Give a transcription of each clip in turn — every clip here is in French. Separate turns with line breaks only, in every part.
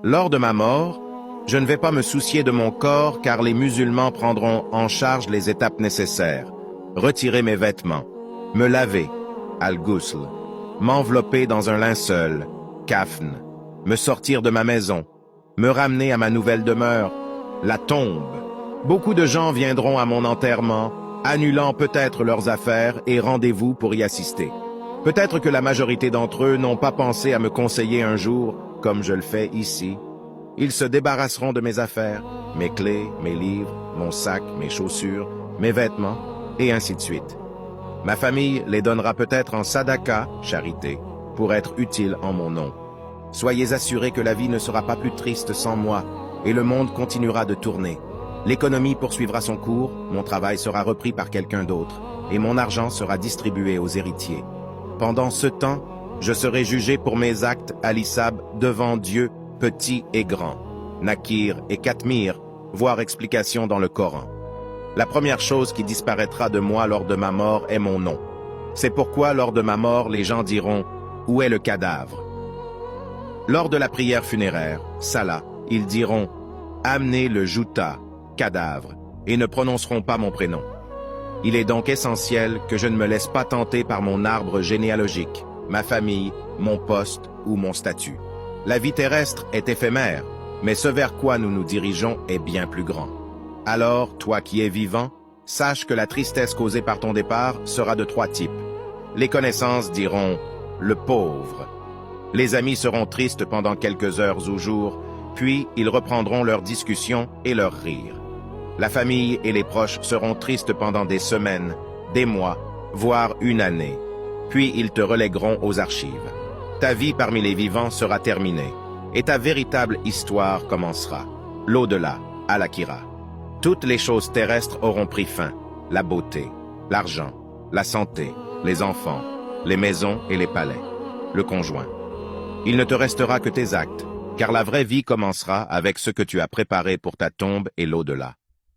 Lors de ma mort, je ne vais pas me soucier de mon corps car les musulmans prendront en charge les étapes nécessaires. Retirer mes vêtements, me laver, al-ghusl, m'envelopper dans un linceul, kafn, me sortir de ma maison, me ramener à ma nouvelle demeure, la tombe. Beaucoup de gens viendront à mon enterrement, annulant peut-être leurs affaires et rendez-vous pour y assister. Peut-être que la majorité d'entre eux n'ont pas pensé à me conseiller un jour, comme je le fais ici. Ils se débarrasseront de mes affaires, mes clés, mes livres, mon sac, mes chaussures, mes vêtements, et ainsi de suite. Ma famille les donnera peut-être en sadaka, charité, pour être utile en mon nom. Soyez assurés que la vie ne sera pas plus triste sans moi, et le monde continuera de tourner. L'économie poursuivra son cours, mon travail sera repris par quelqu'un d'autre, et mon argent sera distribué aux héritiers. Pendant ce temps, je serai jugé pour mes actes à l'Issab devant Dieu, petit et grand, Nakir et Katmir, voire explication dans le Coran. La première chose qui disparaîtra de moi lors de ma mort est mon nom. C'est pourquoi lors de ma mort, les gens diront « Où est le cadavre ?» Lors de la prière funéraire, Salah, ils diront « Amenez le Jouta, cadavre » et ne prononceront pas mon prénom. Il est donc essentiel que je ne me laisse pas tenter par mon arbre généalogique, ma famille, mon poste ou mon statut. La vie terrestre est éphémère, mais ce vers quoi nous nous dirigeons est bien plus grand. Alors, toi qui es vivant, sache que la tristesse causée par ton départ sera de 3 types. Les connaissances diront « le pauvre ». Les amis seront tristes pendant quelques heures ou jours, puis ils reprendront leur discussion et leur rire. La famille et les proches seront tristes pendant des semaines, des mois, voire une année. Puis ils te relègueront aux archives. Ta vie parmi les vivants sera terminée, et ta véritable histoire commencera. L'au-delà, al-akhira. Toutes les choses terrestres auront pris fin. La beauté, l'argent, la santé, les enfants, les maisons et les palais, le conjoint. Il ne te restera que tes actes, car la vraie vie commencera avec ce que tu as préparé pour ta tombe et l'au-delà.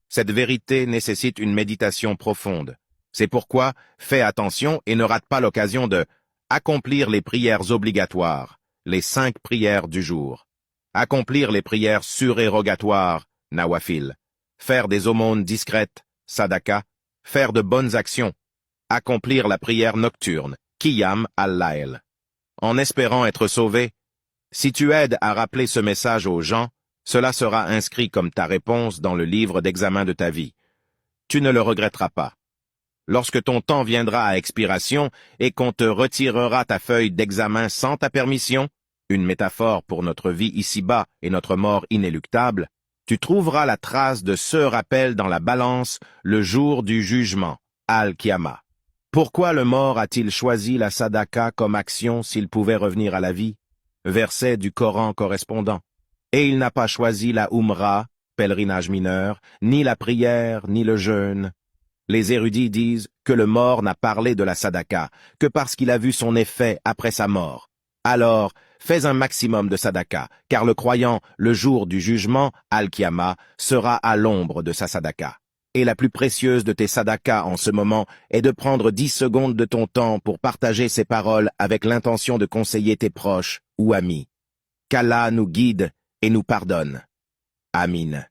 Cette vérité nécessite une méditation profonde. C'est pourquoi, fais attention et ne rate pas l'occasion de accomplir les prières obligatoires, les 5 prières du jour. Accomplir les prières surérogatoires, nawafil. Faire des aumônes discrètes, sadaka. Faire de bonnes actions. Accomplir la prière nocturne, qiyam al-layl. En espérant être sauvé, si tu aides à rappeler ce message aux gens, cela sera inscrit comme ta réponse dans le livre d'examen de ta vie. Tu ne le regretteras pas. Lorsque ton temps viendra à expiration et qu'on te retirera ta feuille d'examen sans ta permission, une métaphore pour notre vie ici-bas et notre mort inéluctable, tu trouveras la trace de ce rappel dans la balance le jour du jugement, al-Qiyamah. Pourquoi le mort a-t-il choisi la sadaka comme action s'il pouvait revenir à la vie? Verset du Coran correspondant. Et il n'a pas choisi la Umrah, pèlerinage mineur, ni la prière, ni le jeûne. Les érudits disent que le mort n'a parlé de la sadaka que parce qu'il a vu son effet après sa mort. Alors, fais un maximum de sadaka, car le croyant, le jour du jugement, al-Qiyamah, sera à l'ombre de sa sadaka. Et la plus précieuse de tes sadakas en ce moment est de prendre 10 secondes de ton temps pour partager ces paroles avec l'intention de conseiller tes proches ou amis. Qu'Allah nous guide et nous pardonne. Amin.